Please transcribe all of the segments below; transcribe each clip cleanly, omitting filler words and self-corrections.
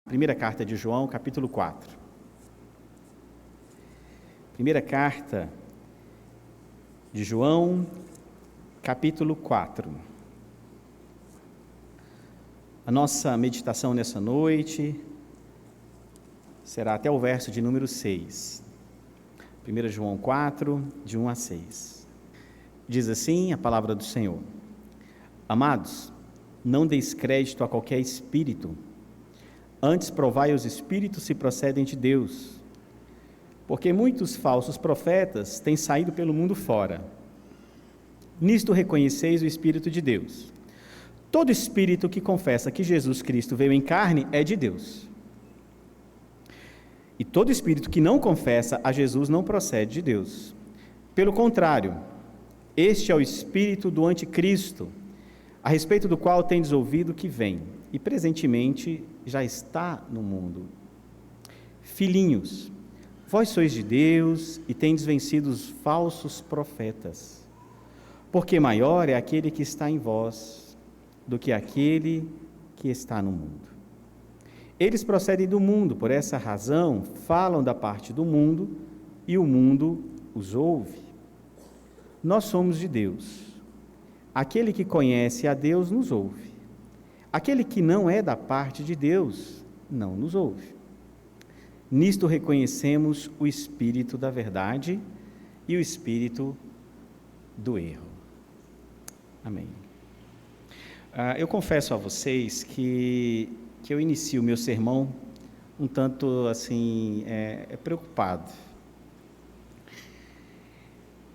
Primeira carta de João, capítulo 4. Primeira carta de João, capítulo 4. A nossa meditação nessa noite será até o verso de número 6. 1 João 4, de 1 a 6. Diz assim a palavra do Senhor: Amados, não deis crédito a qualquer espírito, antes provai os espíritos se procedem de Deus, porque muitos falsos profetas têm saído pelo mundo fora. Nisto reconheceis o Espírito de Deus. Todo espírito que confessa que Jesus Cristo veio em carne é de Deus. E todo espírito que não confessa a Jesus não procede de Deus. Pelo contrário, este é o espírito do anticristo, a respeito do qual tendes ouvido que vem, e presentemente já está no mundo. Filhinhos, vós sois de Deus e tendes vencido os falsos profetas, porque maior é aquele que está em vós do que aquele que está no mundo. Eles procedem do mundo, por essa razão falam da parte do mundo e o mundo os ouve. Nós somos de Deus. Aquele que conhece a Deus nos ouve. Aquele que não é da parte de Deus não nos ouve. Nisto reconhecemos o espírito da verdade e o espírito do erro. Amém. Eu confesso a vocês que eu inicio o meu sermão um tanto assim, preocupado.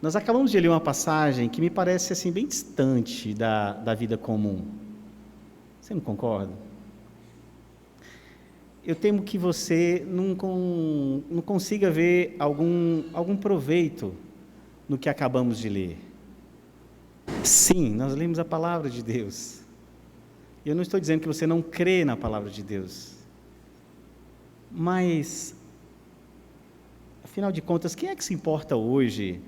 Nós acabamos de ler uma passagem que me parece assim bem distante da vida comum. Você não concorda? Eu temo que você não consiga ver algum proveito no que acabamos de ler. Sim, nós lemos a palavra de Deus. Eu não estou dizendo que você não crê na palavra de Deus. Mas, afinal de contas, quem é que se importa hoje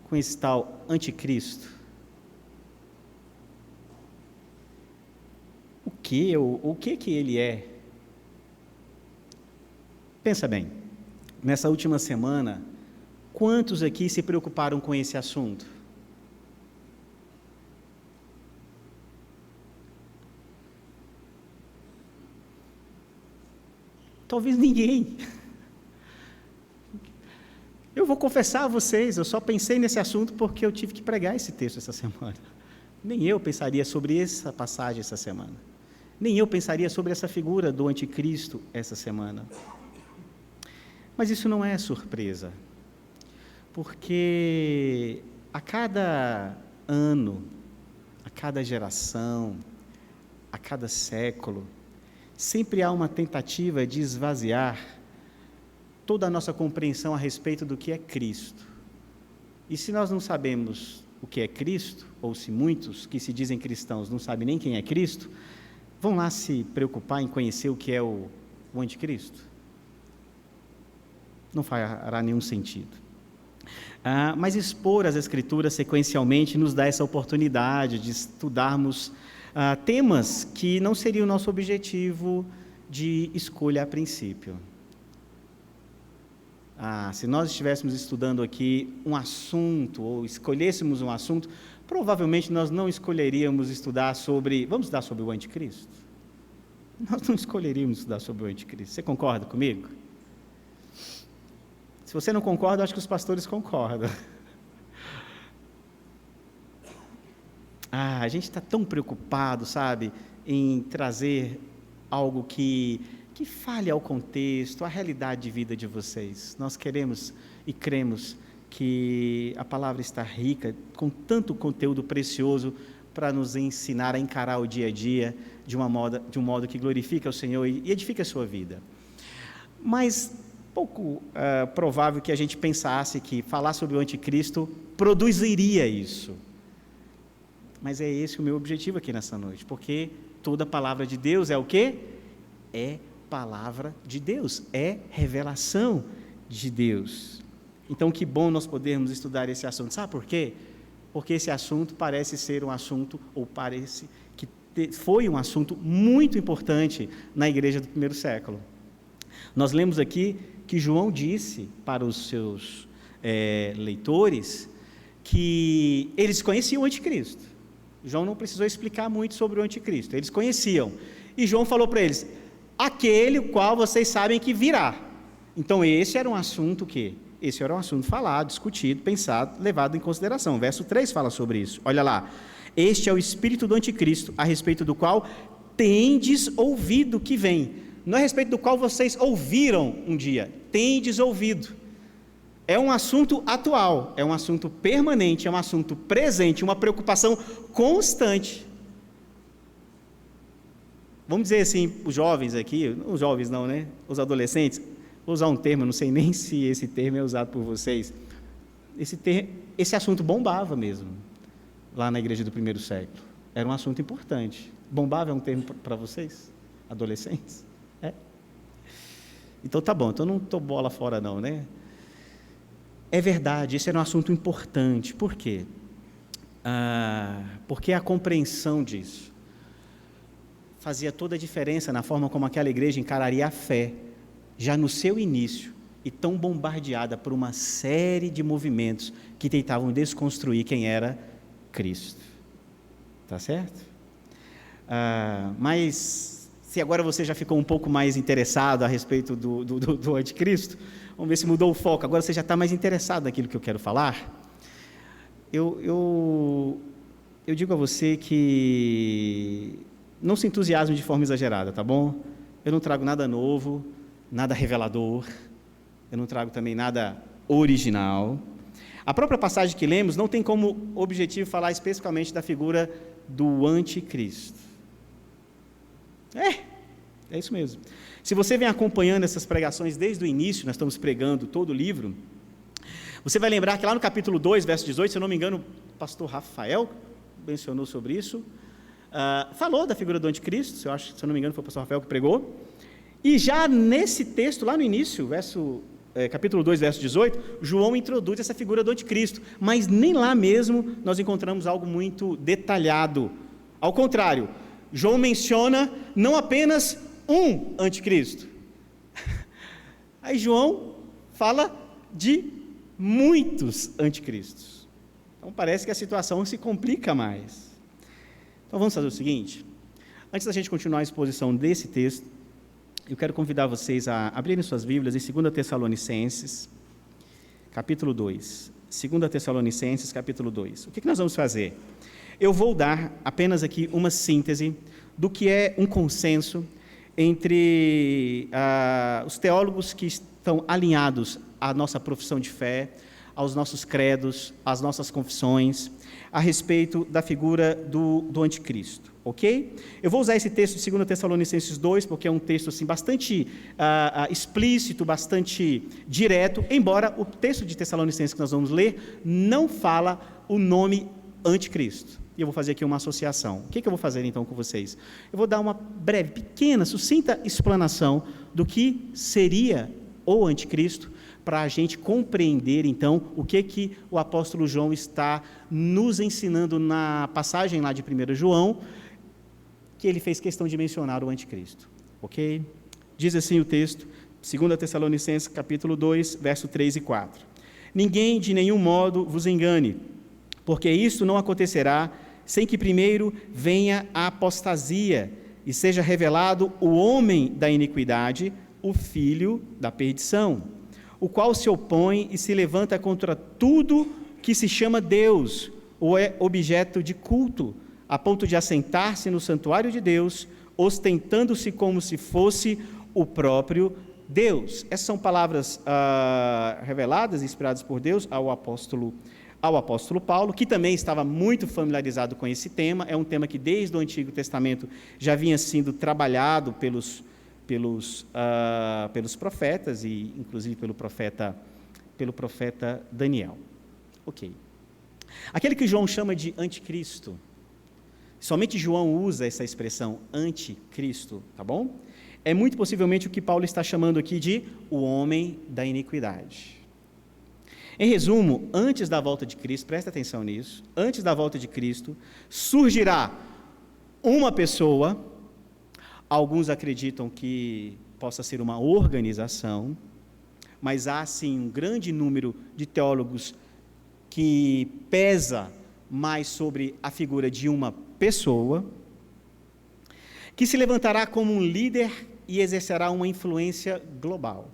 com esse tal anticristo? O que ele é? Pensa bem, nessa última semana, quantos aqui se preocuparam com esse assunto? Talvez ninguém. Eu vou confessar a vocês, eu só pensei nesse assunto porque eu tive que pregar esse texto essa semana. Nem eu pensaria sobre essa passagem essa semana. Nem eu pensaria sobre essa figura do anticristo essa semana. Mas isso não é surpresa, porque a cada ano, a cada geração, a cada século, sempre há uma tentativa de esvaziar toda a nossa compreensão a respeito do que é Cristo. E se nós não sabemos o que é Cristo, ou se muitos que se dizem cristãos não sabem nem quem é Cristo, vão lá se preocupar em conhecer o que é o anticristo? Não fará nenhum sentido. Mas expor as Escrituras sequencialmente nos dá essa oportunidade de estudarmos temas que não seria o nosso objetivo de escolha a princípio. Se nós estivéssemos estudando aqui um assunto, ou escolhêssemos um assunto, provavelmente nós não escolheríamos estudar sobre... Vamos estudar sobre o anticristo? Nós não escolheríamos estudar sobre o anticristo. Você concorda comigo? Se você não concorda, acho que os pastores concordam. A gente está tão preocupado, sabe, em trazer algo que fale ao contexto, à realidade de vida de vocês. Nós queremos e cremos que a palavra está rica, com tanto conteúdo precioso para nos ensinar a encarar o dia a dia de um modo que glorifica o Senhor e edifica a sua vida. Mas pouco provável que a gente pensasse que falar sobre o anticristo produziria isso. Mas é esse o meu objetivo aqui nessa noite, porque toda a palavra de Deus é o quê? É palavra de Deus, é revelação de Deus. Então, que bom nós podermos estudar esse assunto. Sabe por quê? Porque esse assunto parece ser um assunto, ou parece que foi um assunto muito importante na igreja do primeiro século. Nós lemos aqui que João disse para os seus leitores que eles conheciam o anticristo. João não precisou explicar muito sobre o anticristo, eles conheciam. E João falou para eles: aquele o qual vocês sabem que virá. Então esse era um assunto que? Esse era um assunto falado, discutido, pensado, levado em consideração. O verso 3 fala sobre isso. Olha lá. Este é o espírito do anticristo, a respeito do qual tendes ouvido que vem. Não é a respeito do qual vocês ouviram um dia, tendes ouvido. É um assunto atual, é um assunto permanente, é um assunto presente, uma preocupação constante. Vamos dizer assim, os jovens aqui, os jovens não, né? Os adolescentes, vou usar um termo, não sei nem se esse termo é usado por vocês. Esse assunto bombava mesmo, lá na igreja do primeiro século. Era um assunto importante. Bombava é um termo para vocês, adolescentes? É? Então tá bom, então não estou bola fora não, né? É verdade, esse era um assunto importante. Por quê? Porque a compreensão disso fazia toda a diferença na forma como aquela igreja encararia a fé, já no seu início, e tão bombardeada por uma série de movimentos que tentavam desconstruir quem era Cristo. Tá certo? Mas, se agora você já ficou um pouco mais interessado a respeito do anticristo, vamos ver se mudou o foco, agora você já está mais interessado naquilo que eu quero falar. Eu digo a você que não se entusiasme de forma exagerada, tá bom? Eu não trago nada novo, nada revelador, eu não trago também nada original. A própria passagem que lemos não tem como objetivo falar especificamente da figura do anticristo. É isso mesmo. Se você vem acompanhando essas pregações desde o início, nós estamos pregando todo o livro, você vai lembrar que lá no capítulo 2, verso 18, se eu não me engano, o pastor Rafael mencionou sobre isso, falou da figura do anticristo, se eu não me engano foi o pastor Rafael que pregou, e já nesse texto, lá no início, capítulo 2, verso 18, João introduz essa figura do anticristo, mas nem lá mesmo nós encontramos algo muito detalhado. Ao contrário, João menciona não apenas um anticristo. Aí João fala de muitos anticristos. Então parece que a situação se complica mais. Então vamos fazer o seguinte, antes da gente continuar a exposição desse texto, eu quero convidar vocês a abrirem suas Bíblias em 2 Tessalonicenses, capítulo 2. 2 Tessalonicenses, capítulo 2. O que nós vamos fazer? Eu vou dar apenas aqui uma síntese do que é um consenso entre os teólogos que estão alinhados à nossa profissão de fé, aos nossos credos, às nossas confissões, a respeito da figura do anticristo, ok? Eu vou usar esse texto de 2 Tessalonicenses 2, porque é um texto assim, bastante explícito, bastante direto, embora o texto de Tessalonicenses que nós vamos ler não fala o nome anticristo. E eu vou fazer aqui uma associação. O que eu vou fazer então com vocês? Eu vou dar uma breve, pequena, sucinta explanação do que seria o anticristo, para a gente compreender, então, o que o apóstolo João está nos ensinando na passagem lá de 1 João, que ele fez questão de mencionar o anticristo, ok? Diz assim o texto, 2 Tessalonicenses, capítulo 2, verso 3 e 4. Ninguém de nenhum modo vos engane, porque isto não acontecerá sem que primeiro venha a apostasia e seja revelado o homem da iniquidade, o filho da perdição, o qual se opõe e se levanta contra tudo que se chama Deus, ou é objeto de culto, a ponto de assentar-se no santuário de Deus, ostentando-se como se fosse o próprio Deus. Essas são palavras reveladas, inspiradas por Deus ao apóstolo Paulo, que também estava muito familiarizado com esse tema. É um tema que desde o Antigo Testamento já vinha sendo trabalhado pelos profetas, e inclusive pelo profeta Daniel. Ok. Aquele que João chama de anticristo, somente João usa essa expressão anticristo, tá bom? É muito possivelmente o que Paulo está chamando aqui de o homem da iniquidade. Em resumo, antes da volta de Cristo, presta atenção nisso, antes da volta de Cristo, surgirá uma pessoa, alguns acreditam que possa ser uma organização, mas há sim um grande número de teólogos que pesa mais sobre a figura de uma pessoa, que se levantará como um líder e exercerá uma influência global.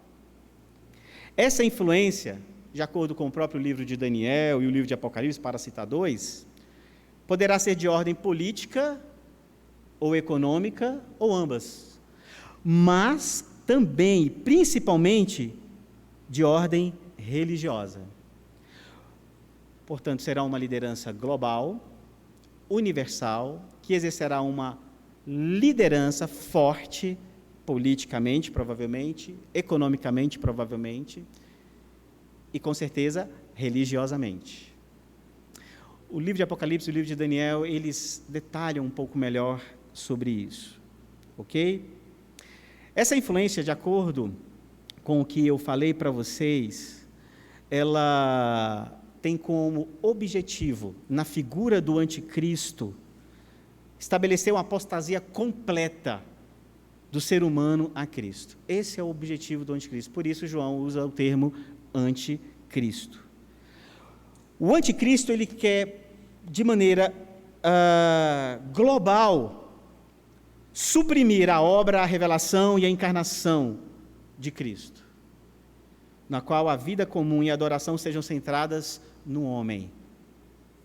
Essa influência, de acordo com o próprio livro de Daniel e o livro de Apocalipse, para citar dois, poderá ser de ordem política ou econômica, ou ambas, mas também, principalmente, de ordem religiosa. Portanto, será uma liderança global, universal, que exercerá uma liderança forte, politicamente, provavelmente, economicamente, provavelmente, e, com certeza, religiosamente. O livro de Apocalipse e o livro de Daniel, eles detalham um pouco melhor sobre isso, ok? Essa influência, de acordo com o que eu falei para vocês, ela tem como objetivo, na figura do anticristo, estabelecer uma apostasia completa do ser humano a Cristo. Esse é o objetivo do anticristo. Por isso, João usa o termo anticristo. O anticristo, ele quer, de maneira global, suprimir a obra, a revelação e a encarnação de Cristo, na qual a vida comum e a adoração sejam centradas no homem,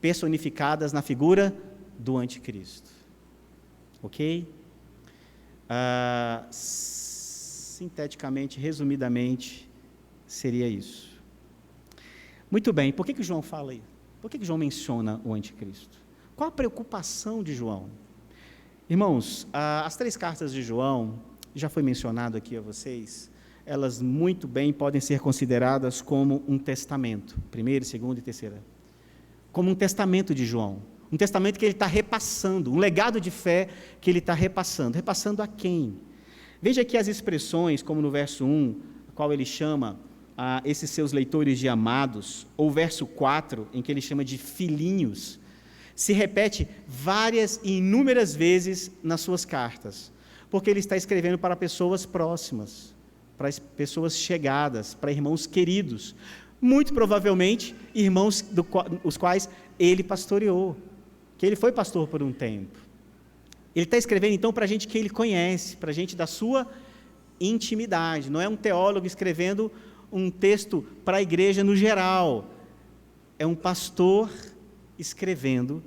personificadas na figura do anticristo. Ok? Sinteticamente, resumidamente, seria isso. Muito bem, por que João fala aí? Por que João menciona o anticristo? Qual a preocupação de João? Irmãos, as 3 cartas de João, já foi mencionado aqui a vocês, elas muito bem podem ser consideradas como um testamento, 1ª, 2ª e 3ª, como um testamento de João, um testamento que ele está repassando, um legado de fé que ele está repassando a quem? Veja aqui as expressões, como no verso 1, qual ele chama esses seus leitores de amados, ou verso 4, em que ele chama de filhinhos, se repete várias e inúmeras vezes nas suas cartas, porque ele está escrevendo para pessoas próximas, para pessoas chegadas, para irmãos queridos, muito provavelmente irmãos os quais ele pastoreou, que ele foi pastor por um tempo. Ele está escrevendo então para gente que ele conhece, para gente da sua intimidade, não é um teólogo escrevendo um texto para a igreja no geral, é um pastor escrevendo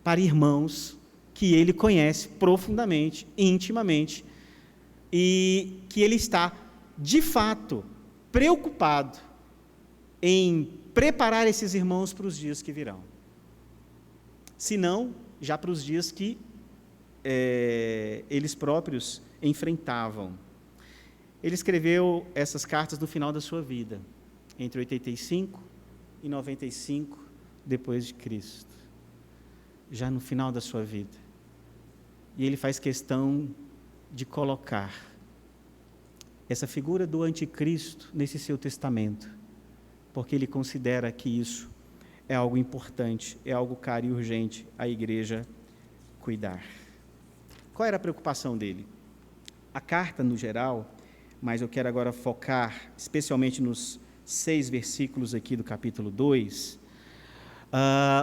para irmãos que ele conhece profundamente, intimamente, e que ele está, de fato, preocupado em preparar esses irmãos para os dias que virão. Se não, já para os dias que eles próprios enfrentavam. Ele escreveu essas cartas no final da sua vida, entre 85 e 95 depois de Cristo, já no final da sua vida. E ele faz questão de colocar essa figura do anticristo nesse seu testamento, porque ele considera que isso é algo importante, é algo caro e urgente a igreja cuidar. Qual era a preocupação dele? A carta, no geral, mas eu quero agora focar especialmente nos 6 versículos aqui do capítulo 2,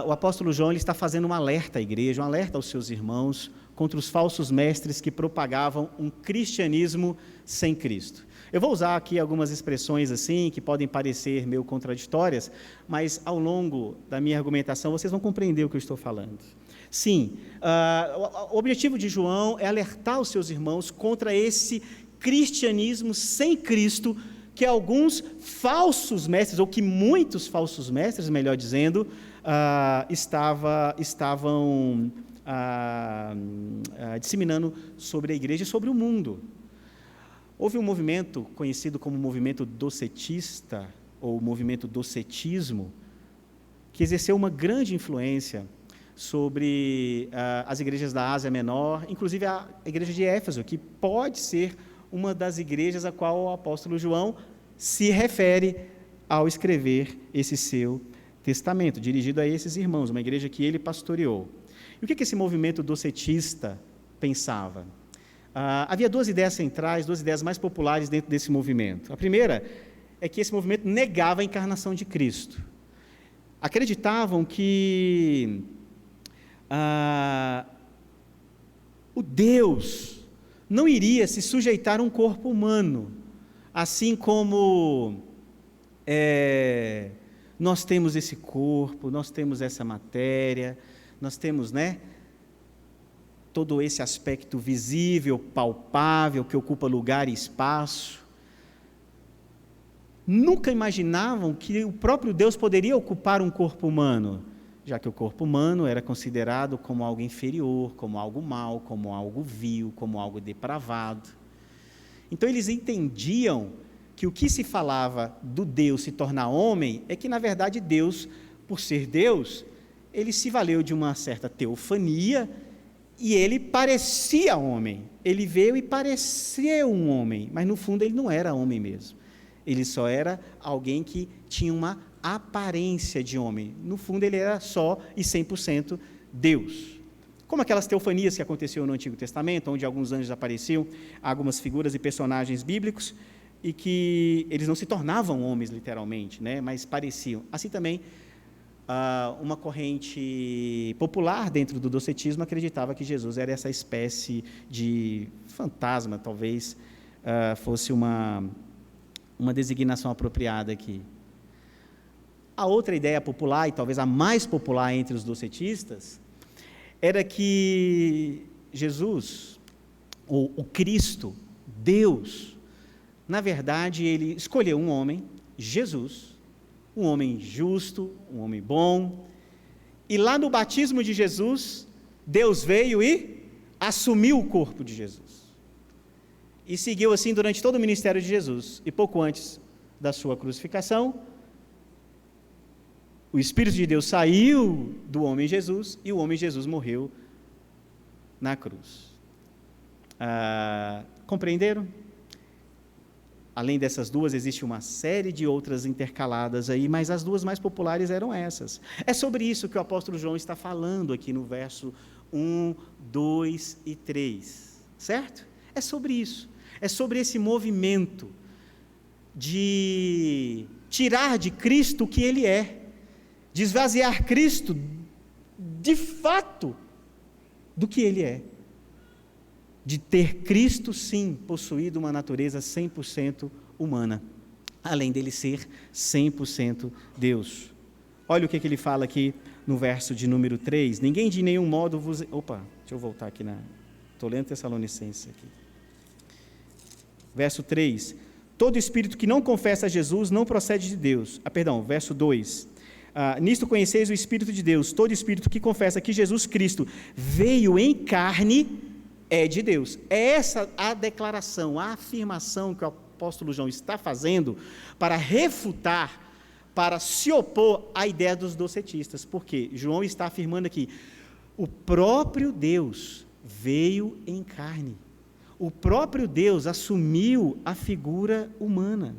o apóstolo João ele está fazendo um alerta à igreja, um alerta aos seus irmãos contra os falsos mestres que propagavam um cristianismo sem Cristo. Eu vou usar aqui algumas expressões assim, que podem parecer meio contraditórias, mas ao longo da minha argumentação vocês vão compreender o que eu estou falando. Sim, o objetivo de João é alertar os seus irmãos contra esse cristianismo sem Cristo, que alguns falsos mestres, ou que muitos falsos mestres, melhor dizendo, estavam disseminando sobre a igreja e sobre o mundo. Houve um movimento conhecido como movimento docetista, ou movimento docetismo, que exerceu uma grande influência sobre as igrejas da Ásia Menor, inclusive a igreja de Éfeso, que pode ser uma das igrejas a qual o apóstolo João se refere ao escrever esse seu testamento, dirigido a esses irmãos, uma igreja que ele pastoreou. E o que esse movimento docetista pensava? Havia duas ideias centrais, duas ideias mais populares dentro desse movimento. A primeira é que esse movimento negava a encarnação de Cristo. Acreditavam que o Deus não iria se sujeitar a um corpo humano, assim como nós temos esse corpo, nós temos essa matéria, nós temos, todo esse aspecto visível, palpável, que ocupa lugar e espaço. Nunca imaginavam que o próprio Deus poderia ocupar um corpo humano, já que o corpo humano era considerado como algo inferior, como algo mau, como algo vil, como algo depravado. Então eles entendiam que o que se falava do Deus se tornar homem é que, na verdade, Deus, por ser Deus, ele se valeu de uma certa teofania e ele parecia homem. Ele veio e pareceu um homem, mas no fundo ele não era homem mesmo. Ele só era alguém que tinha uma aparência de homem. No fundo ele era só e 100% Deus. Como aquelas teofanias que aconteciam no Antigo Testamento, onde alguns anjos apareciam, algumas figuras e personagens bíblicos, e que eles não se tornavam homens literalmente, mas pareciam. Assim também, uma corrente popular dentro do docetismo acreditava que Jesus era essa espécie de fantasma, talvez fosse uma designação apropriada aqui. A outra ideia popular, e talvez a mais popular entre os docetistas, era que Jesus, ou o Cristo, Deus, na verdade, ele escolheu um homem, Jesus, um homem justo, um homem bom, e lá no batismo de Jesus, Deus veio e assumiu o corpo de Jesus. E seguiu assim durante todo o ministério de Jesus. E pouco antes da sua crucificação, o Espírito de Deus saiu do homem Jesus e o homem Jesus morreu na cruz. Compreenderam? Além dessas duas, existe uma série de outras intercaladas aí, mas as duas mais populares eram essas. É sobre isso que o apóstolo João está falando aqui no verso 1, 2 e 3, certo? É sobre isso. É sobre esse movimento de tirar de Cristo o que ele é, de esvaziar Cristo, de fato, do que ele é. De ter Cristo, sim, possuído uma natureza 100% humana, além dele ser 100% Deus. Olha o que ele fala aqui no verso de número 3. Ninguém de nenhum modo vos... Opa, deixa eu voltar aqui estou lendo Tessalonicenses aqui. Verso 3. Todo espírito que não confessa a Jesus não procede de Deus. Verso 2. Nisto conheceis o Espírito de Deus. Todo espírito que confessa que Jesus Cristo veio em carne é de Deus. É essa a declaração, a afirmação que o apóstolo João está fazendo para refutar, para se opor à ideia dos docetistas. Porque João está afirmando aqui, o próprio Deus veio em carne. O próprio Deus assumiu a figura humana.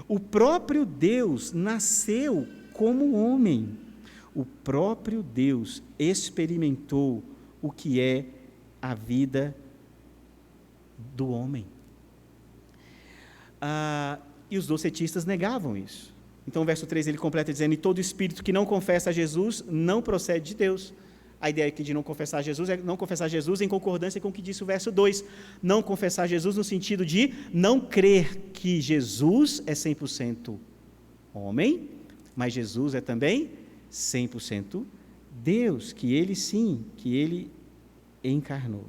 O próprio Deus nasceu como homem. O próprio Deus experimentou o que é a vida do homem. E os docetistas negavam isso. Então, o verso 3 ele completa dizendo: e todo espírito que não confessa a Jesus não procede de Deus. A ideia aqui de não confessar Jesus é não confessar Jesus em concordância com o que disse o verso 2. Não confessar Jesus no sentido de não crer que Jesus é 100% homem, mas Jesus é também 100% Deus, que ele sim, que ele encarnou.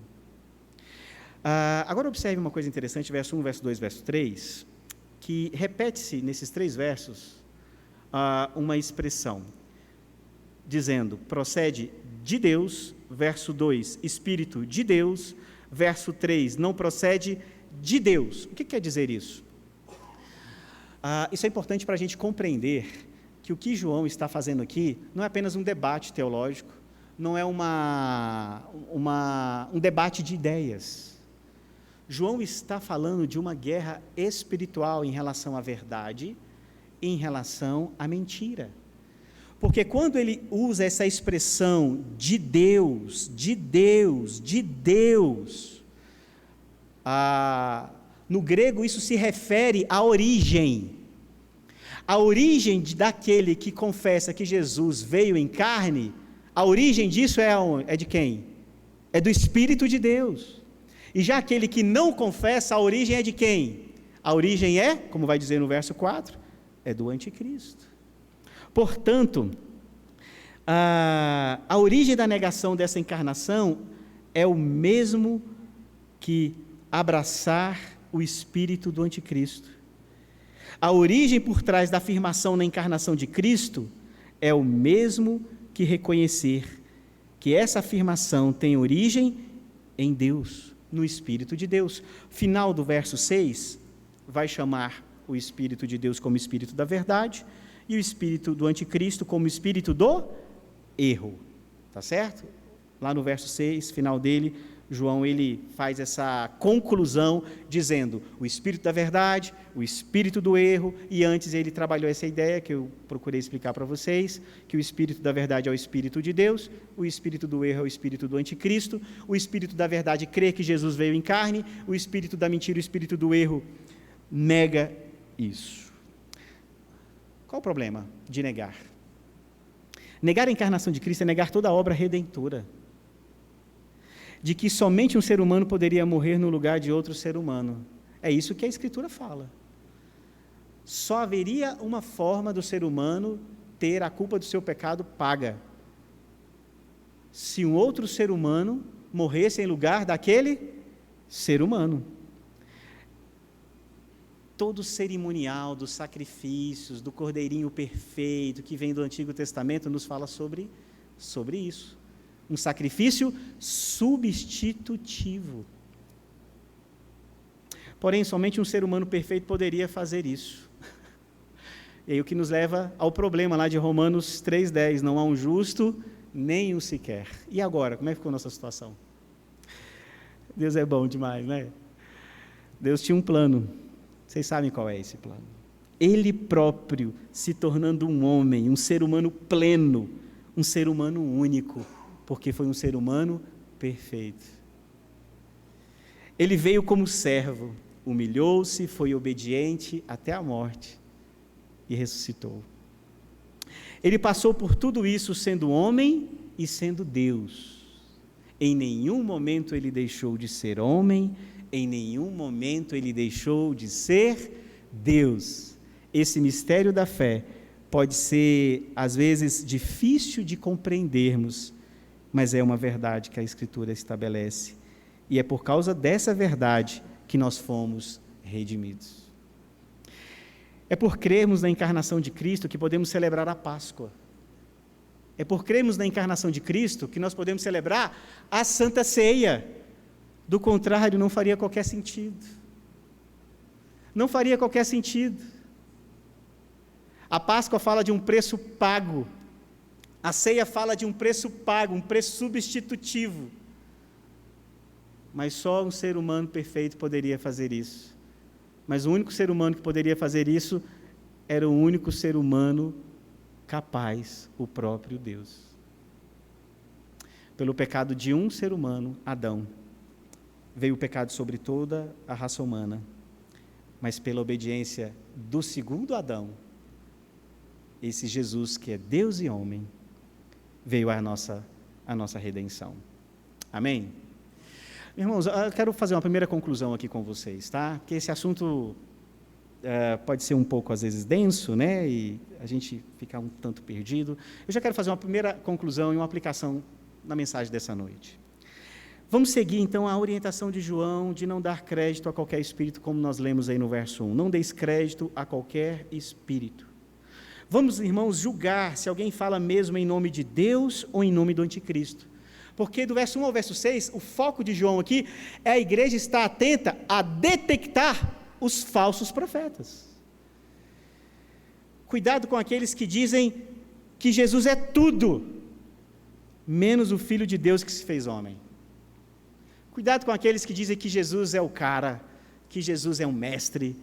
Agora observe uma coisa interessante, verso 1, verso 2, verso 3, que repete-se nesses três versos uma expressão, dizendo, procede de Deus, verso 2, Espírito de Deus, verso 3, não procede de Deus. O que quer dizer isso? Isso é importante para a gente compreender que o que João está fazendo aqui não é apenas um debate teológico, não é um debate de ideias. João está falando de uma guerra espiritual em relação à verdade, em relação à mentira. Porque quando ele usa essa expressão de Deus, no grego isso se refere à origem. A origem daquele que confessa que Jesus veio em carne, a origem disso é de quem? É do Espírito de Deus. E já aquele que não confessa, a origem é de quem? A origem é, como vai dizer no verso 4, é do anticristo. Portanto, a origem da negação dessa encarnação é o mesmo que abraçar o espírito do anticristo. A origem por trás da afirmação na encarnação de Cristo é o mesmo que reconhecer que essa afirmação tem origem em Deus, no Espírito de Deus. Final do verso 6 vai chamar o Espírito de Deus como Espírito da verdade e o Espírito do anticristo como Espírito do erro. Tá certo? Lá no verso 6, final dele, João ele faz essa conclusão dizendo o Espírito da verdade, o Espírito do erro, e antes ele trabalhou essa ideia que eu procurei explicar para vocês, que o Espírito da verdade é o Espírito de Deus, o Espírito do erro é o Espírito do anticristo, o Espírito da verdade crê que Jesus veio em carne, o Espírito da mentira, o Espírito do erro nega isso. Qual o problema de negar? Negar a encarnação de Cristo é negar toda a obra redentora, de que somente um ser humano poderia morrer no lugar de outro ser humano. É isso que a Escritura fala. Só haveria uma forma do ser humano ter a culpa do seu pecado paga: se um outro ser humano morresse em lugar daquele ser humano. Todo o cerimonial dos sacrifícios, do cordeirinho perfeito, que vem do Antigo Testamento, nos fala sobre isso. Um sacrifício substitutivo. Porém, somente um ser humano perfeito poderia fazer isso. E aí o que nos leva ao problema lá de Romanos 3,10, não há um justo, nem um sequer. E agora, como é que ficou a nossa situação? Deus é bom demais, né? Deus tinha um plano. Vocês sabem qual é esse plano? Ele próprio se tornando um homem, um ser humano pleno, um ser humano único, porque foi um ser humano perfeito. Ele veio como servo, humilhou-se, foi obediente até a morte e ressuscitou. Ele passou por tudo isso sendo homem e sendo Deus. Em nenhum momento ele deixou de ser homem, em nenhum momento ele deixou de ser Deus. Esse mistério da fé pode ser, às vezes, difícil de compreendermos, mas é uma verdade que a Escritura estabelece. E é por causa dessa verdade que nós fomos redimidos. É por crermos na encarnação de Cristo que podemos celebrar a Páscoa. É por crermos na encarnação de Cristo que nós podemos celebrar a Santa Ceia. Do contrário, não faria qualquer sentido. Não faria qualquer sentido. A Páscoa fala de um preço pago. A ceia fala de um preço pago, um preço substitutivo. Mas só um ser humano perfeito poderia fazer isso. Mas o único ser humano que poderia fazer isso era o único ser humano capaz, o próprio Deus. Pelo pecado de um ser humano, Adão, veio o pecado sobre toda a raça humana. Mas pela obediência do segundo Adão, esse Jesus que é Deus e homem, veio a nossa redenção. Amém? Irmãos, eu quero fazer uma primeira conclusão aqui com vocês, tá? Porque esse assunto pode ser um pouco, às vezes, denso, né? E a gente fica um tanto perdido. Eu já quero fazer uma primeira conclusão e uma aplicação na mensagem dessa noite. Vamos seguir, então, a orientação de João de não dar crédito a qualquer espírito, como nós lemos aí no verso 1. Não deis crédito a qualquer espírito. Vamos, irmãos, julgar se alguém fala mesmo em nome de Deus ou em nome do anticristo. Porque do verso 1 ao verso 6, o foco de João aqui é a igreja estar atenta a detectar os falsos profetas. Cuidado com aqueles que dizem que Jesus é tudo, menos o Filho de Deus que se fez homem. Cuidado com aqueles que dizem que Jesus é o cara, que Jesus é um mestre,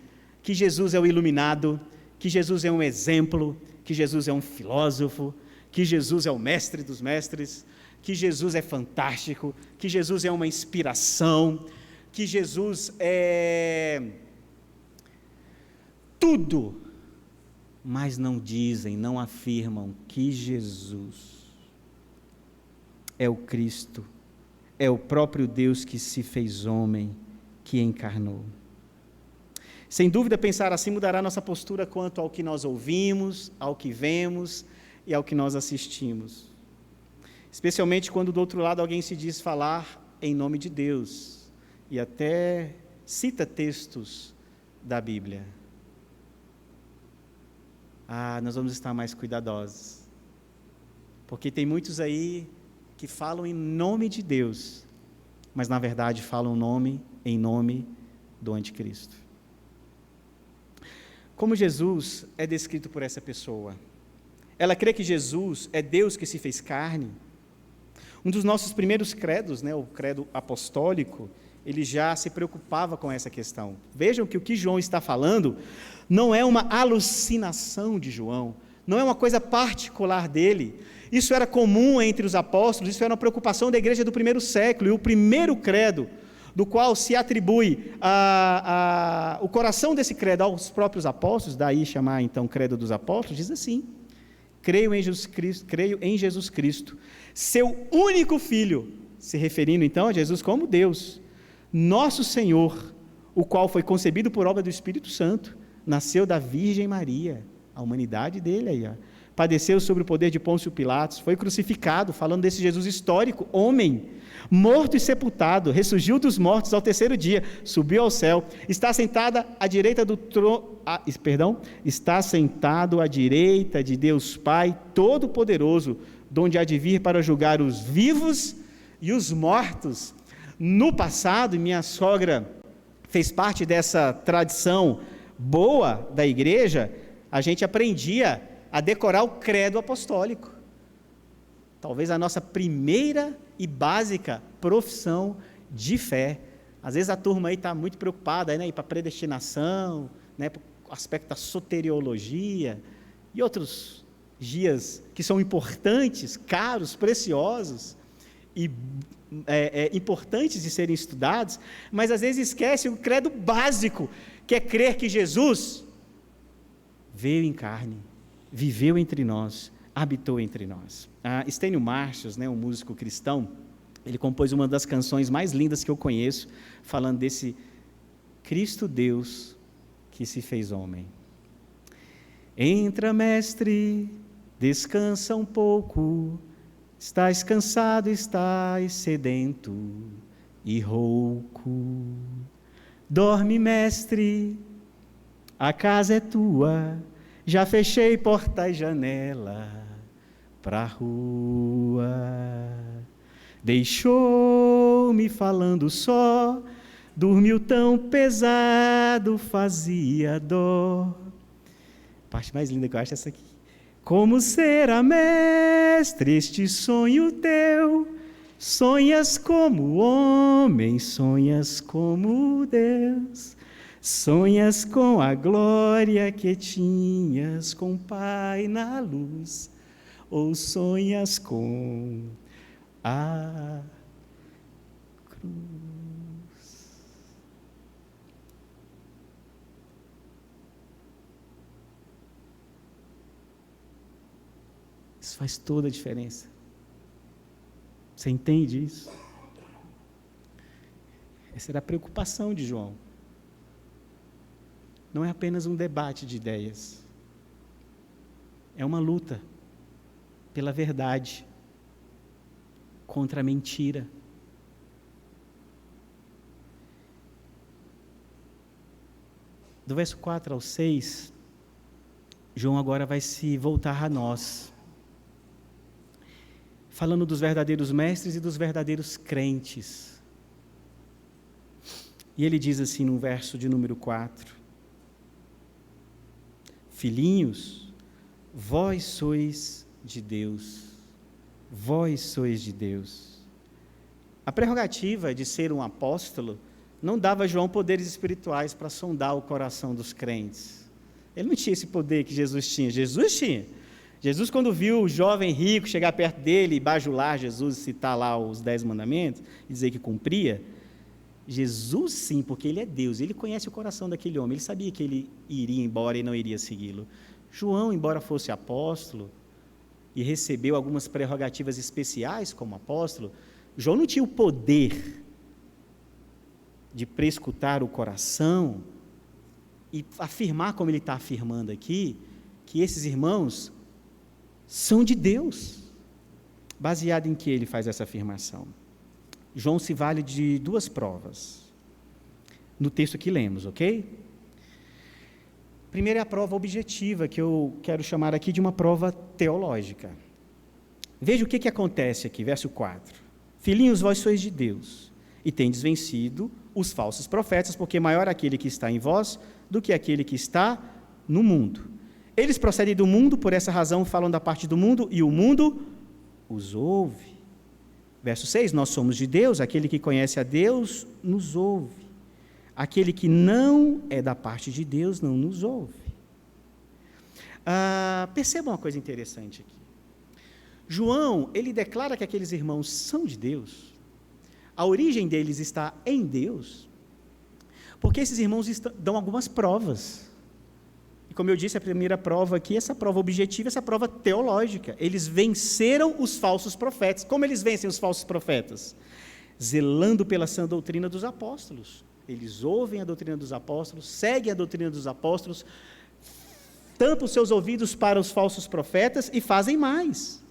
que Jesus é o iluminado, que Jesus é um exemplo, que Jesus é um filósofo, que Jesus é o mestre dos mestres, que Jesus é fantástico, que Jesus é uma inspiração, que Jesus é tudo, mas não dizem, não afirmam que Jesus é o Cristo, é o próprio Deus que se fez homem, que encarnou. Sem dúvida, pensar assim mudará nossa postura quanto ao que nós ouvimos, ao que vemos e ao que nós assistimos. Especialmente quando do outro lado alguém se diz falar em nome de Deus e até cita textos da Bíblia. Nós vamos estar mais cuidadosos, porque tem muitos aí que falam em nome de Deus, mas na verdade falam em nome do anticristo. Como Jesus é descrito por essa pessoa? Ela crê que Jesus é Deus que se fez carne. Um dos nossos primeiros credos, o credo apostólico, ele já se preocupava com essa questão. Vejam que o que João está falando não é uma alucinação de João, não é uma coisa particular dele. Isso era comum entre os apóstolos, isso era uma preocupação da igreja do primeiro século, e o primeiro credo, do qual se atribui o coração desse credo aos próprios apóstolos, daí chamar então credo dos apóstolos, diz assim: creio em Jesus Cristo, seu único Filho, se referindo então a Jesus como Deus, nosso Senhor, o qual foi concebido por obra do Espírito Santo, nasceu da Virgem Maria, a humanidade dele aí, padeceu sob o poder de Pôncio Pilatos, foi crucificado, falando desse Jesus histórico, homem, morto e sepultado, ressurgiu dos mortos ao terceiro dia, subiu ao céu, está sentado à direita está sentado à direita de Deus Pai Todo-Poderoso, donde há de vir para julgar os vivos e os mortos. No passado, minha sogra fez parte dessa tradição boa da igreja, a gente aprendia a decorar o credo apostólico. Talvez a nossa primeira e básica profissão de fé. Às vezes a turma aí está muito preocupada, ir para a predestinação, para o aspecto da soteriologia e outros dias que são importantes, caros, preciosos e importantes de serem estudados, mas às vezes esquece o credo básico, que é crer que Jesus veio em carne, viveu entre nós, habitou entre nós. Stênio Marcius, um músico cristão, ele compôs uma das canções mais lindas que eu conheço, falando desse Cristo Deus que se fez homem. Entra, mestre, descansa um pouco, estás cansado, estás sedento e rouco. Dorme, mestre, a casa é tua, já fechei porta e janela pra rua. Deixou-me falando só, dormiu tão pesado, fazia dó. A parte mais linda que eu acho é essa aqui. Como será, mestre, este sonho teu? Sonhas como homem, sonhas como Deus, sonhas com a glória que tinhas com o Pai na luz, ou sonhas com a cruz. Isso faz toda a diferença. Você entende isso? Essa era a preocupação de João. Não é apenas um debate de ideias. É uma luta pela verdade contra a mentira. Do verso 4 ao 6, João agora vai se voltar a nós, falando dos verdadeiros mestres e dos verdadeiros crentes. E ele diz assim no verso de número 4: Filhinhos, vós sois de Deus, vós sois de Deus. A prerrogativa de ser um apóstolo não dava a João poderes espirituais para sondar o coração dos crentes. Ele não tinha esse poder que Jesus tinha. Jesus tinha. Jesus, quando viu o jovem rico chegar perto dele e bajular Jesus, citar lá os 10 mandamentos, e dizer que cumpria, Jesus sim, porque ele é Deus, ele conhece o coração daquele homem, ele sabia que ele iria embora e não iria segui-lo. João, embora fosse apóstolo, e recebeu algumas prerrogativas especiais como apóstolo, João não tinha o poder de prescutar o coração e afirmar, como ele está afirmando aqui, que esses irmãos são de Deus. Baseado em que ele faz essa afirmação? João se vale de 2 provas, no texto que lemos, ok? Primeiro é a prova objetiva, que eu quero chamar aqui de uma prova teológica. Veja o que acontece aqui, verso 4. Filhinhos, vós sois de Deus, e tendes vencido os falsos profetas, porque maior aquele que está em vós do que aquele que está no mundo. Eles procedem do mundo, por essa razão falam da parte do mundo, e o mundo os ouve. Verso 6, nós somos de Deus, aquele que conhece a Deus nos ouve. Aquele que não é da parte de Deus não nos ouve. Perceba uma coisa interessante aqui. João, ele declara que aqueles irmãos são de Deus, a origem deles está em Deus, porque esses irmãos dão algumas provas. E como eu disse, a primeira prova aqui, essa prova objetiva, essa prova teológica. Eles venceram os falsos profetas. Como eles vencem os falsos profetas? Zelando pela sã doutrina dos apóstolos. Eles ouvem a doutrina dos apóstolos, seguem a doutrina dos apóstolos, tampam seus ouvidos para os falsos profetas e fazem mais.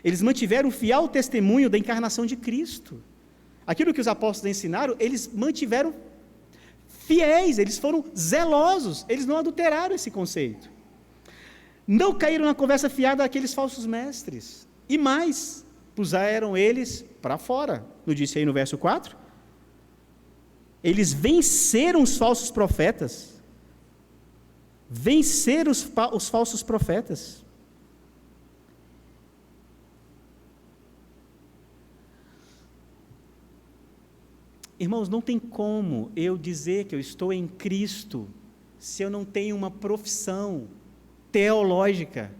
Eles mantiveram o fiel testemunho da encarnação de Cristo. Aquilo que os apóstolos ensinaram, eles mantiveram fiéis, eles foram zelosos, eles não adulteraram esse conceito. Não caíram na conversa fiada daqueles falsos mestres. E mais, puseram eles para fora. Não disse aí no verso 4? Eles venceram os falsos profetas. Venceram os falsos profetas. Irmãos, não tem como eu dizer que eu estou em Cristo se eu não tenho uma profissão teológica,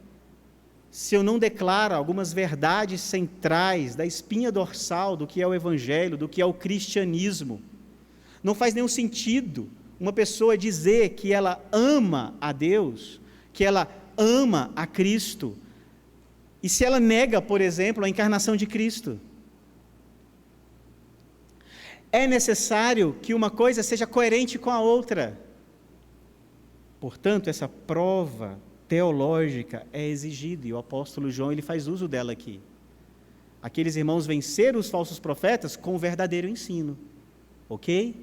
se eu não declaro algumas verdades centrais da espinha dorsal do que é o Evangelho, do que é o cristianismo. Não faz nenhum sentido uma pessoa dizer que ela ama a Deus, que ela ama a Cristo, e se ela nega, por exemplo, a encarnação de Cristo. É necessário que uma coisa seja coerente com a outra. Portanto, essa prova teológica é exigida, e o apóstolo João ele faz uso dela aqui. Aqueles irmãos venceram os falsos profetas com o verdadeiro ensino. Ok?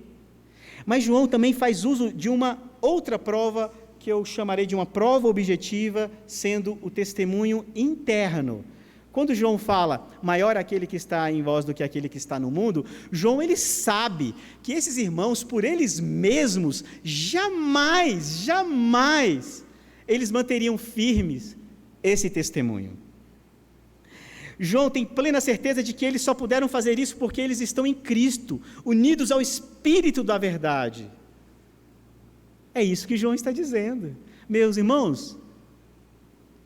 Mas João também faz uso de uma outra prova, que eu chamarei de uma prova objetiva, sendo o testemunho interno. Quando João fala, maior aquele que está em vós do que aquele que está no mundo, João ele sabe que esses irmãos, por eles mesmos, jamais, eles manteriam firmes esse testemunho. João tem plena certeza de que eles só puderam fazer isso porque eles estão em Cristo, unidos ao Espírito da verdade. É isso que João está dizendo. Meus irmãos,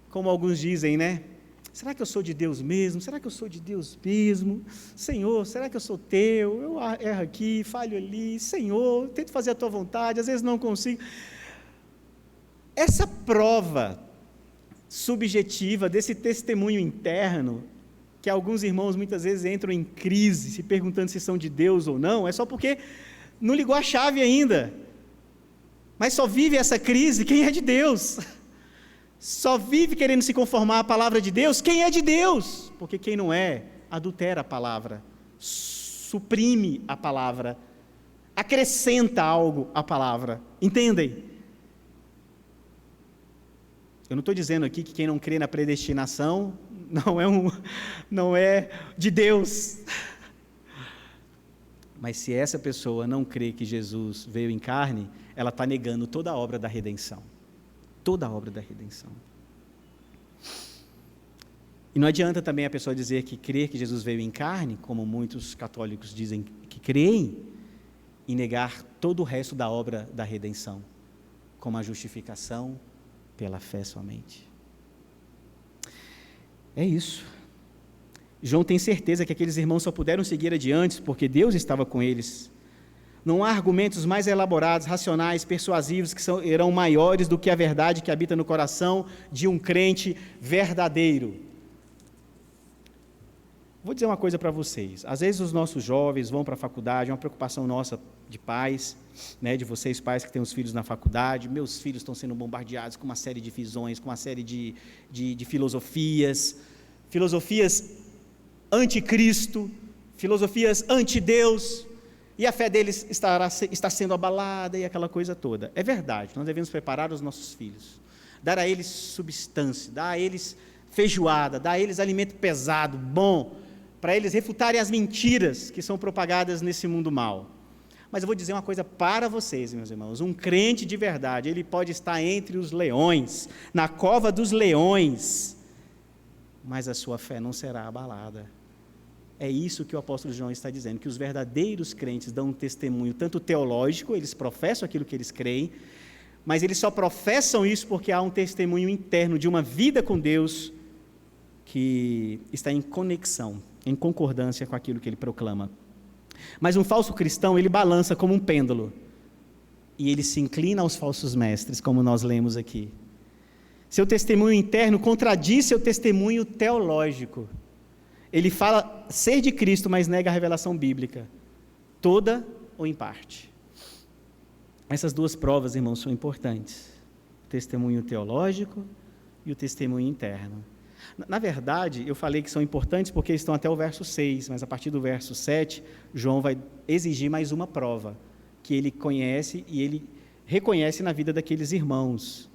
como alguns dizem, né? Será que eu sou de Deus mesmo? Será que eu sou de Deus mesmo? Senhor, será que eu sou teu? Eu erro aqui, falho ali. Senhor, tento fazer a tua vontade, às vezes não consigo. Essa prova subjetiva desse testemunho interno, que alguns irmãos muitas vezes entram em crise, se perguntando se são de Deus ou não, é só porque não ligou a chave ainda. Mas só vive essa crise quem é de Deus. Só vive querendo se conformar à palavra de Deus quem é de Deus, porque quem não é, adultera a palavra, suprime a palavra, acrescenta algo à palavra, entendem? Eu não estou dizendo aqui que quem não crê na predestinação não é de Deus, mas se essa pessoa não crê que Jesus veio em carne, ela está negando toda a obra da redenção. Toda a obra da redenção. E não adianta também a pessoa dizer que crê que Jesus veio em carne, como muitos católicos dizem que creem, e negar todo o resto da obra da redenção, como a justificação, pela fé somente. É isso. João tem certeza que aqueles irmãos só puderam seguir adiante porque Deus estava com eles. Não há argumentos mais elaborados, racionais, persuasivos, que serão maiores do que a verdade que habita no coração de um crente verdadeiro. Vou dizer uma coisa para vocês. Às vezes os nossos jovens vão para a faculdade, é uma preocupação nossa de pais, né, de vocês pais que têm os filhos na faculdade. Meus filhos estão sendo bombardeados com uma série de visões, com uma série de filosofias anticristo, filosofias anti-Deus, e a fé deles está sendo abalada e aquela coisa toda. É verdade, nós devemos preparar os nossos filhos, dar a eles substância, dar a eles feijoada, dar a eles alimento pesado, bom, para eles refutarem as mentiras que são propagadas nesse mundo mal. Mas eu vou dizer uma coisa para vocês, meus irmãos, um crente de verdade, ele pode estar entre os leões, na cova dos leões, mas a sua fé não será abalada. É isso que o apóstolo João está dizendo, que os verdadeiros crentes dão um testemunho tanto teológico, eles professam aquilo que eles creem, mas eles só professam isso porque há um testemunho interno de uma vida com Deus que está em conexão, em concordância com aquilo que ele proclama. Mas um falso cristão, ele balança como um pêndulo, e ele se inclina aos falsos mestres, como nós lemos aqui. Seu testemunho interno contradiz seu testemunho teológico. Ele fala ser de Cristo, mas nega a revelação bíblica, toda ou em parte. Essas duas provas, irmãos, são importantes. O testemunho teológico e o testemunho interno. Na verdade, eu falei que são importantes porque estão até o verso 6, mas a partir do verso 7, João vai exigir mais uma prova, que ele conhece e ele reconhece na vida daqueles irmãos,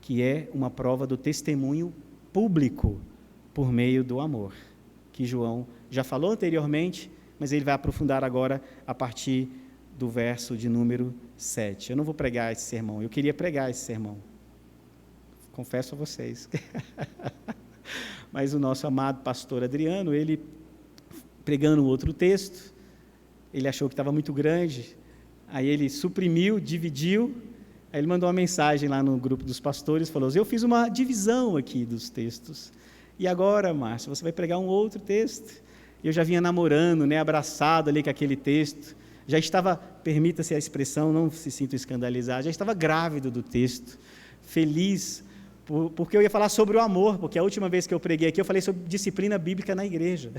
que é uma prova do testemunho público, por meio do amor, que João já falou anteriormente, mas ele vai aprofundar agora a partir do verso de número 7. Eu não vou pregar esse sermão, eu queria pregar esse sermão, confesso a vocês. Mas o nosso amado pastor Adriano, ele pregando outro texto, ele achou que estava muito grande, aí ele suprimiu, dividiu, aí ele mandou uma mensagem lá no grupo dos pastores, falou assim: eu fiz uma divisão aqui dos textos, e agora, Márcio, você vai pregar um outro texto? Eu já vinha namorando, né, abraçado ali com aquele texto, já estava, permita-se a expressão, não se sinta escandalizado, já estava grávido do texto, feliz, porque eu ia falar sobre o amor, porque a última vez que eu preguei aqui, eu falei sobre disciplina bíblica na igreja.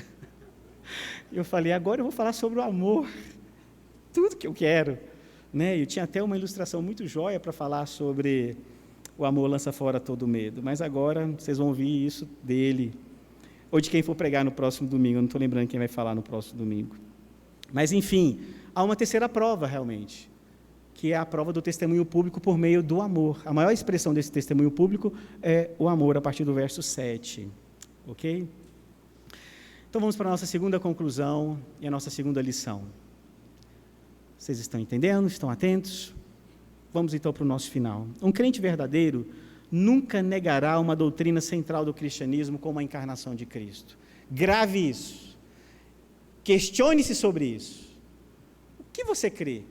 Eu falei, agora eu vou falar sobre o amor, tudo que eu quero, né? Eu tinha até uma ilustração muito jóia para falar sobre o amor lança fora todo medo, mas agora vocês vão ouvir isso dele, ou de quem for pregar no próximo domingo, eu não estou lembrando quem vai falar no próximo domingo. Mas enfim, há uma terceira prova realmente, que é a prova do testemunho público por meio do amor. A maior expressão desse testemunho público é o amor, a partir do verso 7, ok? Então vamos para a nossa segunda conclusão e a nossa segunda lição. Vocês estão entendendo? Estão atentos? Vamos então para o nosso final. Um crente verdadeiro nunca negará uma doutrina central do cristianismo como a encarnação de Cristo. Grave isso. Questione-se sobre isso. O que você crê?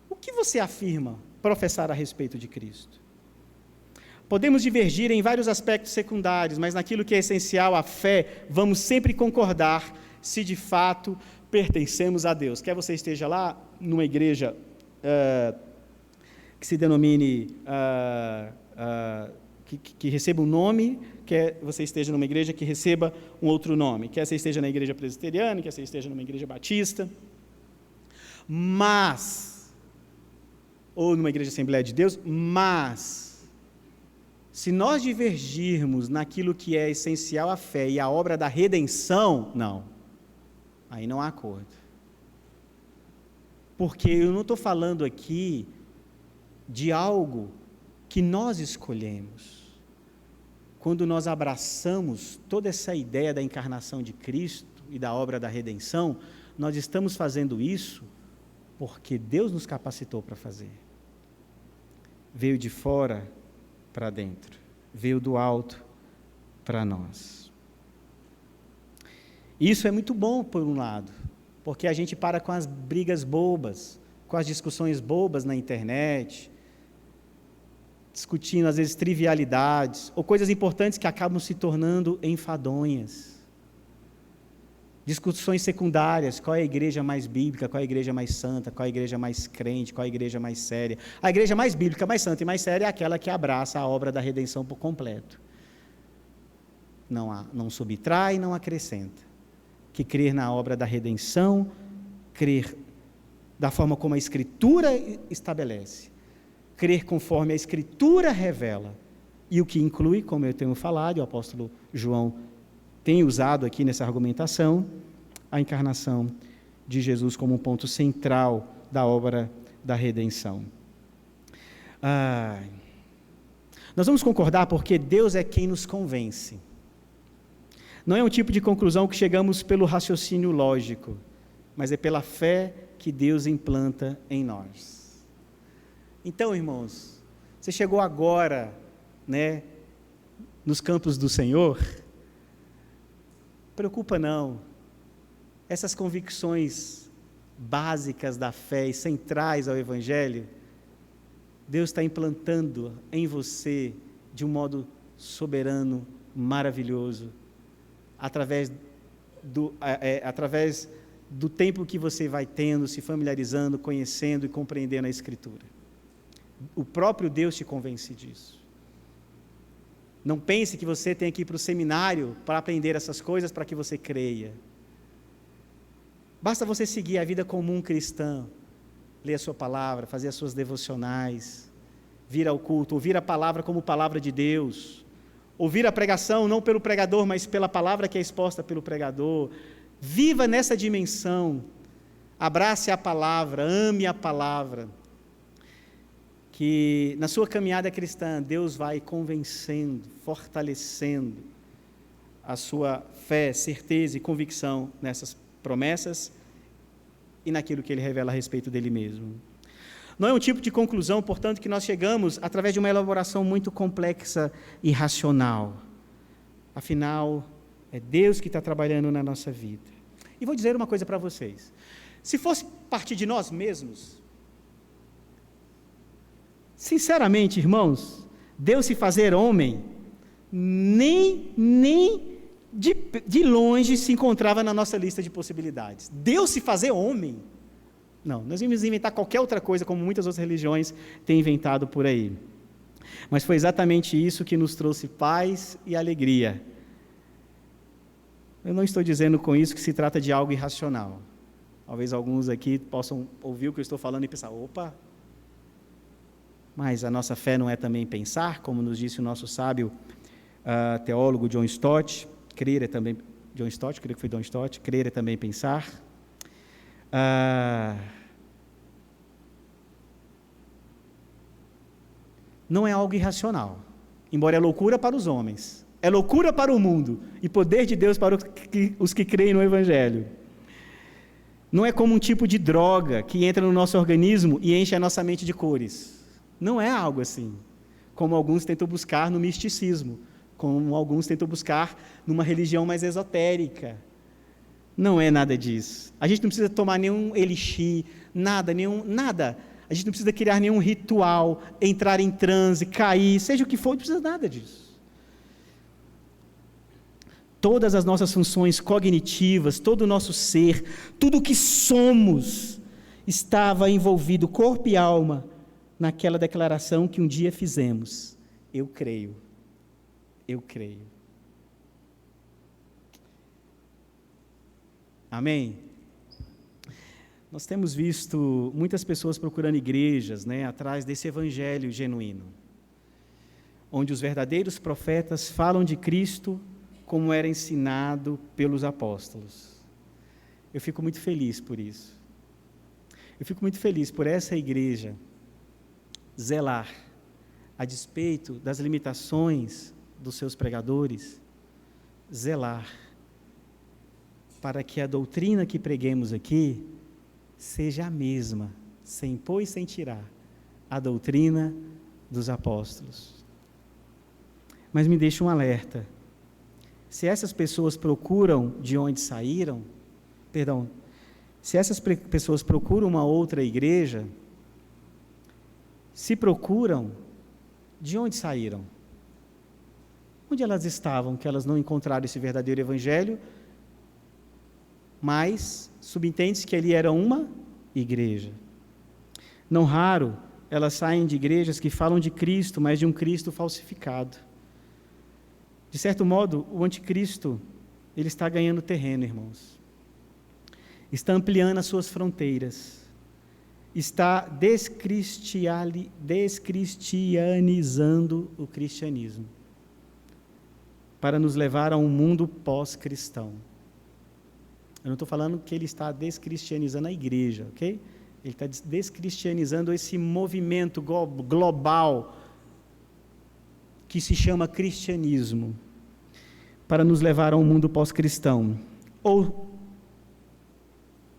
O que você afirma professar a respeito de Cristo? Podemos divergir em vários aspectos secundários, mas naquilo que é essencial, a fé, vamos sempre concordar se de fato pertencemos a Deus. Quer você esteja lá numa igreja que se denomine, que receba um nome, quer você esteja numa igreja que receba um outro nome, quer você esteja na igreja presbiteriana, quer você esteja numa igreja batista, ou numa igreja Assembleia de Deus, mas, se nós divergirmos naquilo que é essencial à fé e à obra da redenção, não, aí não há acordo. Porque eu não estou falando aqui de algo que nós escolhemos. Quando nós abraçamos toda essa ideia da encarnação de Cristo e da obra da redenção, nós estamos fazendo isso porque Deus nos capacitou para fazer. Veio de fora para dentro, veio do alto para nós. Isso é muito bom, por um lado, porque a gente para com as brigas bobas, com as discussões bobas na internet, discutindo, às vezes, trivialidades, ou coisas importantes que acabam se tornando enfadonhas. Discussões secundárias, qual é a igreja mais bíblica, qual é a igreja mais santa, qual é a igreja mais crente, qual é a igreja mais séria. A igreja mais bíblica, mais santa e mais séria é aquela que abraça a obra da redenção por completo. Não subtrai, não acrescenta. Que crer na obra da redenção, crer da forma como a Escritura estabelece, crer conforme a Escritura revela, e o que inclui, como eu tenho falado, e o apóstolo João tem usado aqui nessa argumentação, a encarnação de Jesus como um ponto central da obra da redenção. Nós vamos concordar porque Deus é quem nos convence. Não é um tipo de conclusão que chegamos pelo raciocínio lógico, mas é pela fé que Deus implanta em nós. Então, irmãos, você chegou agora, nos campos do Senhor, preocupa não, essas convicções básicas da fé e centrais ao Evangelho, Deus está implantando em você de um modo soberano, maravilhoso, através do tempo que você vai tendo, se familiarizando, conhecendo e compreendendo a Escritura. O próprio Deus te convence disso. Não pense que você tem que ir para o seminário para aprender essas coisas para que você creia. Basta você seguir a vida comum cristã, ler a sua palavra, fazer as suas devocionais, vir ao culto, ouvir a palavra como palavra de Deus, ouvir a pregação não pelo pregador, mas pela palavra que é exposta pelo pregador. Viva nessa dimensão, abrace a palavra, ame a palavra, que na sua caminhada cristã, Deus vai convencendo, fortalecendo a sua fé, certeza e convicção nessas promessas e naquilo que Ele revela a respeito dEle mesmo. Não é um tipo de conclusão, portanto, que nós chegamos através de uma elaboração muito complexa e racional. Afinal, é Deus que está trabalhando na nossa vida. E vou dizer uma coisa para vocês. Se fosse partir de nós mesmos, sinceramente, irmãos, Deus se fazer homem, nem de longe se encontrava na nossa lista de possibilidades. Deus se fazer homem? Não, nós íamos inventar qualquer outra coisa, como muitas outras religiões têm inventado por aí. Mas foi exatamente isso que nos trouxe paz e alegria. Eu não estou dizendo com isso que se trata de algo irracional. Talvez alguns aqui possam ouvir o que eu estou falando e pensar, opa, mas a nossa fé não é também pensar, como nos disse o nosso sábio teólogo John Stott, crer é também, creio que foi John Stott, crer é também pensar. Não é algo irracional, embora é loucura para os homens, é loucura para o mundo e poder de Deus para os que creem no Evangelho. Não é como um tipo de droga que entra no nosso organismo e enche a nossa mente de cores. Não é algo assim, como alguns tentam buscar no misticismo, como alguns tentam buscar numa religião mais esotérica. Não é nada disso. A gente não precisa tomar nenhum elixir, nada. A gente não precisa criar nenhum ritual, entrar em transe, cair, seja o que for, não precisa nada disso. Todas as nossas funções cognitivas, todo o nosso ser, tudo o que somos, estava envolvido, corpo e alma, naquela declaração que um dia fizemos. Eu creio. Eu creio. Amém? Nós temos visto muitas pessoas procurando igrejas, atrás desse evangelho genuíno, onde os verdadeiros profetas falam de Cristo como era ensinado pelos apóstolos. Eu fico muito feliz por isso. Eu fico muito feliz por essa igreja zelar, a despeito das limitações dos seus pregadores, zelar para que a doutrina que preguemos aqui seja a mesma, sem pôr e sem tirar, a doutrina dos apóstolos. Mas me deixa um alerta. Se essas pessoas procuram de onde saíram, se essas pessoas procuram uma outra igreja, se procuram, De onde saíram? Onde elas estavam que elas não encontraram esse verdadeiro evangelho? Mas subentende-se que ali era uma igreja. Não raro, elas saem de igrejas que falam de Cristo, mas de um Cristo falsificado. De certo modo, o anticristo, ele está ganhando terreno, irmãos. Está ampliando as suas fronteiras. Está descristianizando o cristianismo, para nos levar a um mundo pós-cristão. Eu não estou falando que ele está descristianizando a igreja, ok? Ele está descristianizando esse movimento global que se chama cristianismo, para nos levar a um mundo pós-cristão. Ou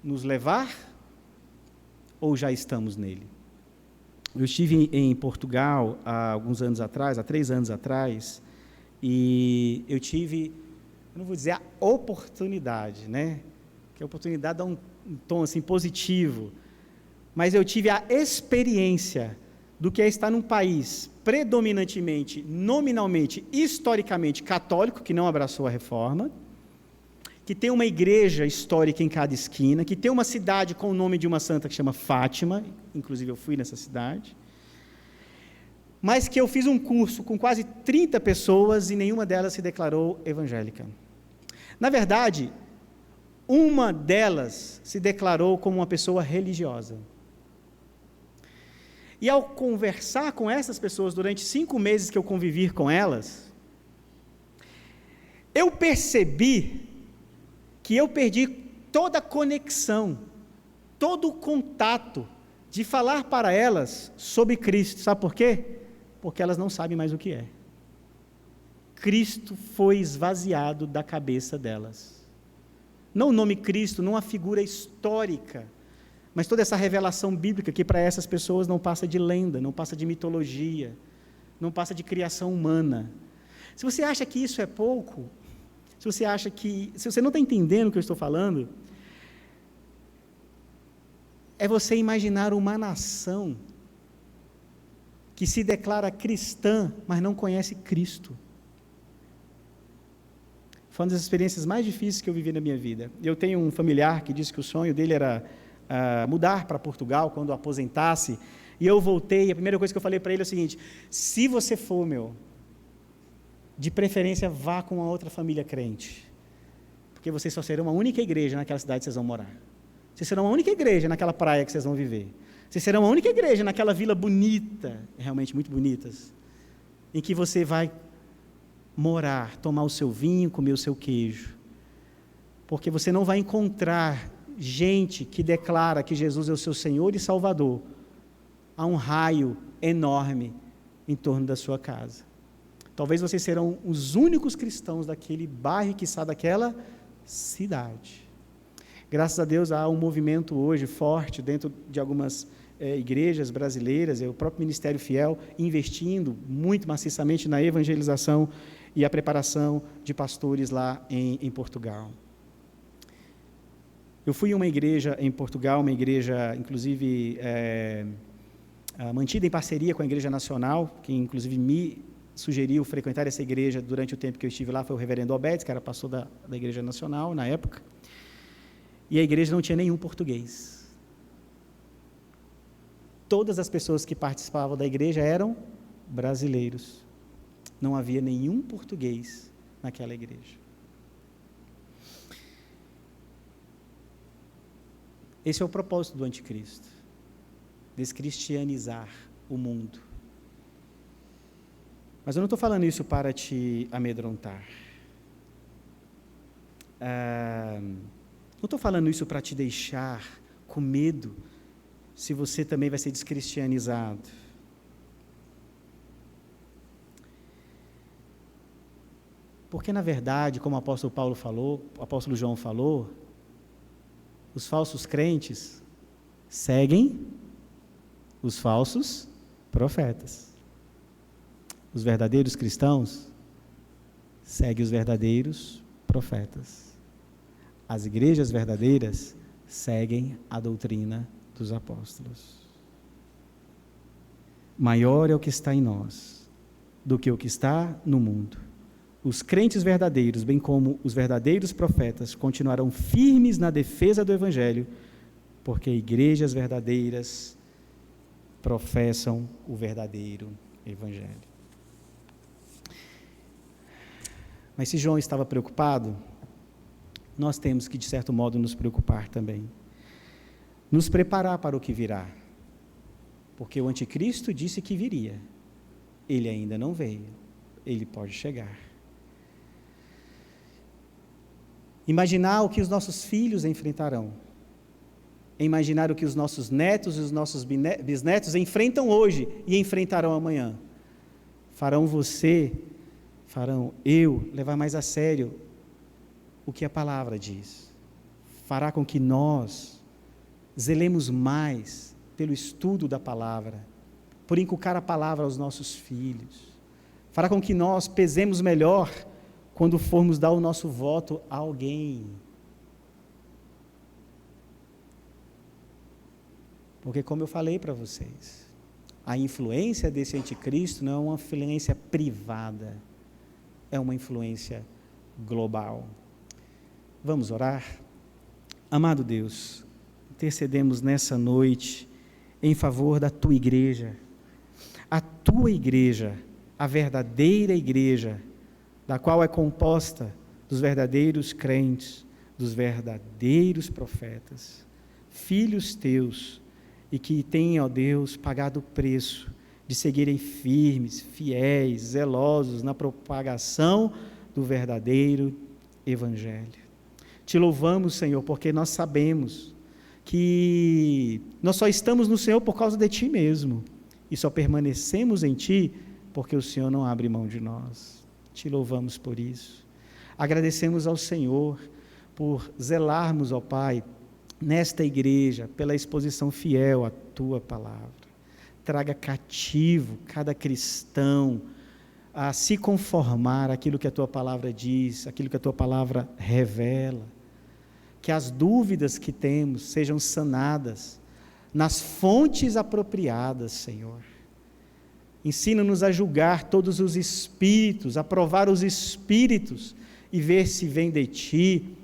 nos levar, ou já estamos nele. Eu estive em Portugal há alguns anos atrás, há 3 anos atrás, e eu tive, eu não vou dizer a oportunidade, né? Que a oportunidade dá um tom assim positivo, mas eu tive a experiência do que é estar num país predominantemente, nominalmente, historicamente católico, que não abraçou a reforma, que tem uma igreja histórica em cada esquina, que tem uma cidade com o nome de uma santa que chama Fátima, inclusive eu fui nessa cidade, mas que eu fiz um curso com quase 30 pessoas e nenhuma delas se declarou evangélica. Na verdade, uma delas se declarou como uma pessoa religiosa. E ao conversar com essas pessoas durante 5 meses que eu convivi com elas, eu percebi que eu perdi toda a conexão, todo o contato de falar para elas sobre Cristo. Sabe por quê? Porque elas não sabem mais o que é. Cristo foi esvaziado da cabeça delas. Não o nome Cristo, não a figura histórica, mas toda essa revelação bíblica que para essas pessoas não passa de lenda, não passa de mitologia, não passa de criação humana. Se você acha que isso é pouco, se você não está entendendo o que eu estou falando, é você imaginar uma nação que se declara cristã, mas não conhece Cristo. Foi uma das experiências mais difíceis que eu vivi na minha vida. Eu tenho um familiar que disse que o sonho dele era mudar para Portugal quando aposentasse, e eu voltei, a primeira coisa que eu falei para ele é o seguinte: se você for, de preferência vá com uma outra família crente, porque vocês só serão uma única igreja naquela cidade que vocês vão morar. Vocês serão uma única igreja naquela praia que vocês vão viver. Vocês serão uma única igreja naquela vila bonita, realmente muito bonitas, em que você vai morar, tomar o seu vinho, comer o seu queijo. Porque você não vai encontrar gente que declara que Jesus é o seu Senhor e Salvador a um raio enorme em torno da sua casa. Talvez vocês serão os únicos cristãos daquele bairro, quiçá daquela cidade. Graças a Deus há um movimento hoje forte dentro de algumas igrejas brasileiras, o próprio Ministério Fiel investindo muito maciçamente na evangelização e a preparação de pastores lá em Portugal. Eu fui a uma igreja em Portugal, uma igreja inclusive mantida em parceria com a Igreja Nacional, que inclusive me sugeriu frequentar essa igreja durante o tempo que eu estive lá, foi o reverendo Obedes, que era pastor da Igreja Nacional na época, e a igreja não tinha nenhum português. Todas as pessoas que participavam da igreja eram brasileiros. Não havia nenhum português naquela igreja. Esse é o propósito do anticristo: descristianizar o mundo. Mas eu não estou falando isso para te amedrontar. Não estou falando isso para te deixar com medo se você também vai ser descristianizado. Porque, na verdade, como o apóstolo Paulo falou, o apóstolo João falou, os falsos crentes seguem os falsos profetas. Os verdadeiros cristãos seguem os verdadeiros profetas. As igrejas verdadeiras seguem a doutrina dos apóstolos. Maior é o que está em nós do que o que está no mundo. Os crentes verdadeiros, bem como os verdadeiros profetas, continuarão firmes na defesa do Evangelho, porque igrejas verdadeiras professam o verdadeiro Evangelho. Mas se João estava preocupado, nós temos que, de certo modo, nos preocupar também. Nos preparar para o que virá. Porque o anticristo disse que viria. Ele ainda não veio. Ele pode chegar. Imaginar o que os nossos filhos enfrentarão. Imaginar o que os nossos netos e os nossos bisnetos enfrentam hoje e enfrentarão amanhã. Farão eu levar mais a sério o que a palavra diz. Fará com que nós zelemos mais pelo estudo da palavra, por inculcar a palavra aos nossos filhos. Fará com que nós pesemos melhor quando formos dar o nosso voto a alguém. Porque, como eu falei para vocês, a influência desse anticristo não é uma influência privada, é uma influência global. Vamos orar? Amado Deus, intercedemos nessa noite em favor da Tua igreja, a Tua igreja, a verdadeira igreja, da qual é composta dos verdadeiros crentes, dos verdadeiros profetas, filhos Teus, e que têm, ó Deus, pagado o preço de seguirem firmes, fiéis, zelosos na propagação do verdadeiro Evangelho. Te louvamos, Senhor, porque nós sabemos que nós só estamos no Senhor por causa de Ti mesmo, e só permanecemos em Ti porque o Senhor não abre mão de nós. Te louvamos por isso. Agradecemos ao Senhor por zelarmos, ó Pai, nesta igreja, pela exposição fiel à Tua palavra. Traga cativo cada cristão a se conformar àquilo que a Tua palavra diz, aquilo que a Tua palavra revela. Que as dúvidas que temos sejam sanadas nas fontes apropriadas, Senhor. Ensina-nos a julgar todos os espíritos, a provar os espíritos e ver se vem de Ti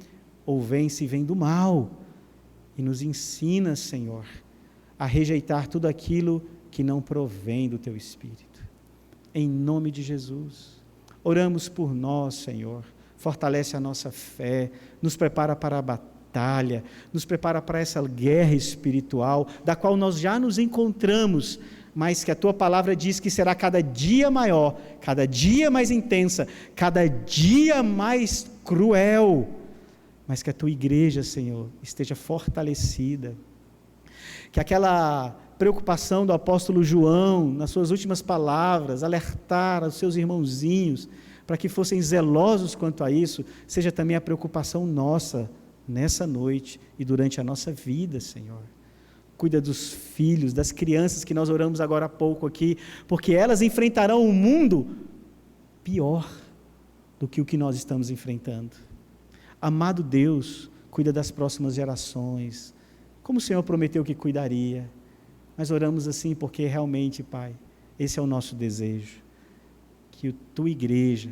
ou se vem do mal. E nos ensina, Senhor, a rejeitar tudo aquilo que não provém do Teu Espírito. Em nome de Jesus, oramos por nós, Senhor. Fortalece a nossa fé, nos prepara para a batalha, nos prepara para essa guerra espiritual, da qual nós já nos encontramos, mas que a Tua palavra diz que será cada dia maior, cada dia mais intensa, cada dia mais cruel, mas que a Tua igreja, Senhor, esteja fortalecida, que aquela preocupação do apóstolo João, nas suas últimas palavras, alertar os seus irmãozinhos, para que fossem zelosos quanto a isso, seja também a preocupação nossa, nessa noite e durante a nossa vida, Senhor. Cuida dos filhos, das crianças que nós oramos agora há pouco aqui, porque elas enfrentarão um mundo pior do que o que nós estamos enfrentando. Amado Deus, cuida das próximas gerações, como o Senhor prometeu que cuidaria. Mas oramos assim porque realmente, Pai, esse é o nosso desejo, que a Tua igreja,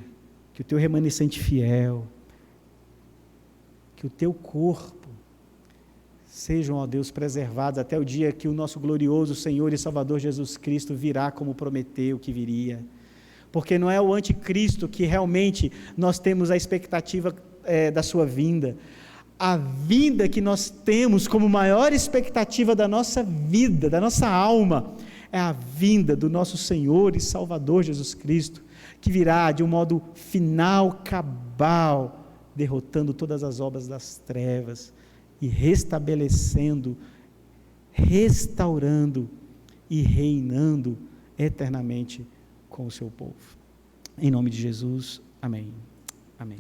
que o Teu remanescente fiel, que o Teu corpo sejam, ó Deus, preservados até o dia que o nosso glorioso Senhor e Salvador Jesus Cristo virá como prometeu que viria. Porque não é o anticristo que realmente nós temos a expectativa da sua vinda. A vinda que nós temos como maior expectativa da nossa vida, da nossa alma, é a vinda do nosso Senhor e Salvador Jesus Cristo, que virá de um modo final, cabal, derrotando todas as obras das trevas e restabelecendo, restaurando e reinando eternamente com o seu povo. Em nome de Jesus, amém. Amém.